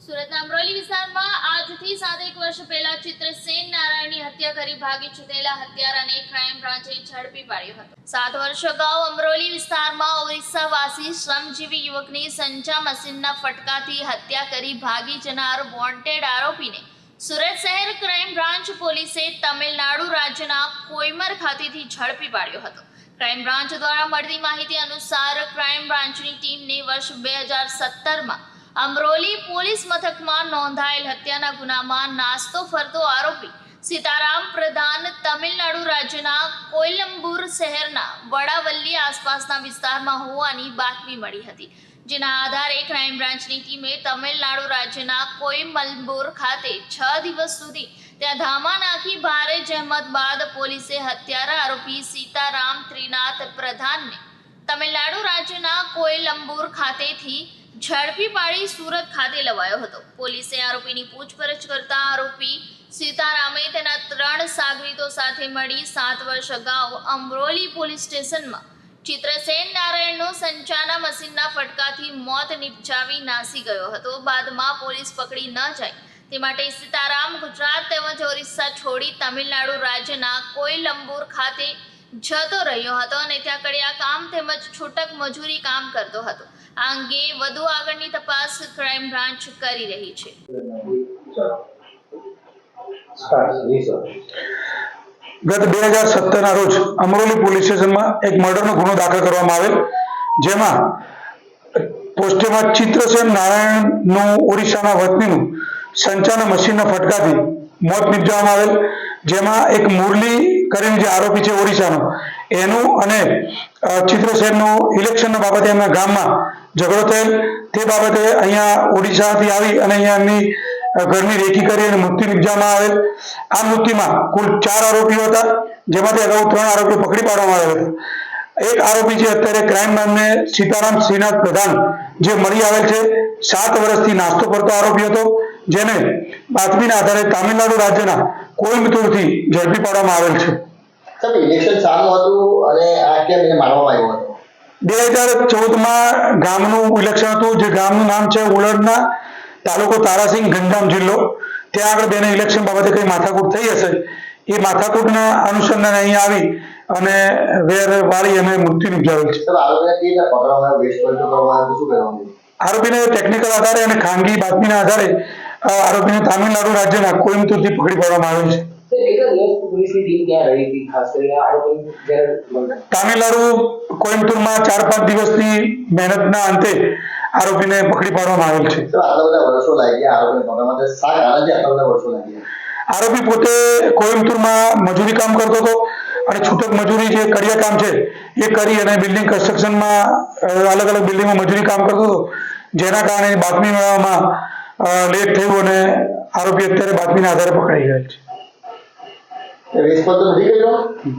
સુરતના અમરોલી વિસ્તારમાં આજથી 7 વર્ષ પહેલા ચિત્રસેન નારાયણની હત્યા કરી ભાગી છૂટેલા હત્યારાને ક્રાઇમ બ્રાન્ચે ઝડપી પાડ્યો હતો। 7 વર્ષ અગાઉ અમરોલી વિસ્તારમાં ઓરિસ્સાવાસી શ્રમજીવી યુવકની સંચા મશીનના ફટકાથી હત્યા કરી ભાગી જનાર વોન્ટેડ આરોપીને સુરત શહેર ક્રાઇમ બ્રાન્ચ પોલીસે તમિલનાડુ રાજ્યના કોઈમર ખાતેથી ઝડપી પાડ્યો હતો। ક્રાઇમ બ્રાન્ચ દ્વારા મળતી માહિતી અનુસાર ક્રાઇમ બ્રાન્ચની ટીમને વર્ષ 2017માં અમરોલી પોલીસ મથકમાં નોંધાયેલ હત્યાના ગુનામાં નાસ્તો ફરતો આરોપી સીતારામ પ્રધાન તમિલનાડુ રાજ્યના કોયલંબુર શહેરના વડાવલ્લી આસપાસના વિસ્તારમાં હોવાની બાતમી મળી હતી, જેના આધારે ક્રાઇમ બ્રાન્ચની ટીમે તમિલનાડુ રાજ્યના કોયમલંબુર ખાતે 6 દિવસ સુધી ત્યાં ધામા નાખી ભારે જહેમત બાદ પોલીસે હત્યારા આરોપી સીતારામ ત્રિનાથ પ્રધાનને તમિલનાડુ રાજ્યના કોયલંબુર ખાતેથી ઝડપી પાડી સુરત ખાતે લવાયો હતો। પોલીસે આરોપીની પૂછપરછ કરતા આરોપી સીતારામે તેના 3 સાગરીતો સાથે મળી 7 વર્ષ અગાઉ અમરોલી પોલીસ સ્ટેશનમાં ચિત્રસેન નારાયણનો સંચાના મશીનના ફટકાથી મોત નિપજાવી નાસી ગયો હતો। બાદમાં પોલીસ પકડી ન જાય તે માટે સીતારામ ગુજરાત તેમજ ઓરિસ્સા છોડી તમિલનાડુ રાજ્યના કોયલંબુર ખાતે જતો રહ્યો હતો અને ત્યાં કડિયા કામ તેમજ છૂટક મજૂરી કામ કરતો હતો। આ અંગે વધુ આગળની તપાસ ક્રાઇમ બ્રાન્ચ કરી રહી છે। ગત 2017ના રોજ અમરોલી પોલીસ સ્ટેશનમાં એક મર્ડરનો ગુનો દાખલ કરવામાં આવેલ, જેમાં પોસ્ટમાં ચિત્રસેન નારાયણનું ઓરિસ્સાના વતનીનું સંચાના મશીનના ફટકાથી મોત નિપજાવવામાં આવેલ, જેમાં એક મુરલી કરીને જે આરોપી છે ઓરિસ્સાનો, એનું અને ચિત્રસેનનું ઇલેક્શનના બાબતે એમના ગામમાં ઝઘડો થયેલ, તે બાબતે અહીંયા ઓડિશાથી આવી અને અહીંયા એમની ઘરની રેકી કરી અને મૃત્યુ નિપજાવવામાં આવેલ। આ મૃત્યુમાં કુલ 4 આરોપીઓ હતા, જેમાંથી અગાઉ 3 આરોપીઓ પકડી પાડવામાં આવ્યા હતા। એક આરોપી છે અત્યારે ક્રાઇમ બ્રાન્ચને સીતારામ શ્રીનાથ પ્રધાન જે મળી આવેલ છે, 7 વર્ષથી નાસ્તો કરતો આરોપી હતો, જેને બાતમીના આધારે તામિલનાડુ રાજ્યના કોઈમ્બતુરથી ઝડપી પાડવામાં આવેલ છે। સાહેબ, ઇલેક્શન ચાલુ હતું અને આ કેમ એને મારવામાં આવ્યો હતો? 2014માં ગામનું ઇલેક્શન હતું, જે ગામનું નામ છે ઉલડના, તાલુકો તારાસિંગ, ગંજામ જિલ્લો। ત્યાં આગળ બેને ઇલેક્શન બાબતે કઈ માથાકૂટ થઈ હશે, એ માથાકૂટના અનુસંધાને અહીંયા આવી અને વેર વાળી અને મૃત્યુ નિપજાવેલ છે। આરોપીને ટેકનિકલ આધારે અને ખાનગી બાતમીના આધારે આરોપીને તામિલનાડુ રાજ્યના કોઈમ્બતુરથી પકડી પાડવામાં આવેલ છે। તામિલનાડુ કોઈમ્બતુરમાં 4-5 દિવસની મહેનતના અંતે આરોપીને પકડી પાડવામાં આવેલ છે। આરોપી પોતે કોઈમ્બતુરમાં મજૂરી કામ કરતો હતો અને છૂટક મજૂરી જે કડિયા કામ છે એ કરી અને બિલ્ડિંગ કન્સ્ટ્રક્શનમાં અલગ અલગ બિલ્ડિંગમાં મજૂરી કામ કરતો હતો, જેના કારણે બાતમી મેળવવામાં લેટ થયું અને આરોપી અત્યારે બાતમીના આધારે પકડાઈ ગયેલ છે।